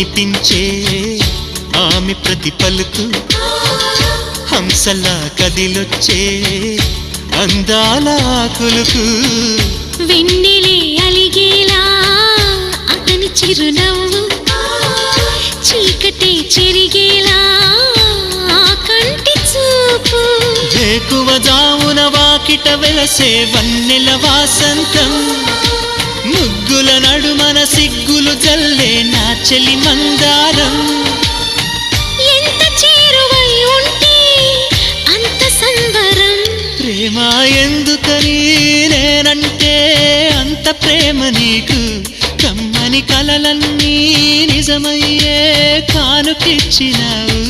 వినిపించే ఆమె ప్రతి పలుకు హంసలా కదిలొచ్చే అందాల కులుకు వెన్నెలే అలిగేలా అతని చిరునవ్వు చీకటే చెరిగేలా ఆ కంటి చూపు వేకువ జామున వాకిట వెలసే వన్నెల వాసంతం ముగ్గుల నడుమన సిగ్గులు జల్లే నా చెలి మందారం ఎంత చేరువై ఉంటే అంత సంబరం ప్రేమ ఎందుకని నేనంటే అంత ప్రేమ నీకు కమ్మని కలలన్నీ నిజమయ్యే కానుకిచ్చినావు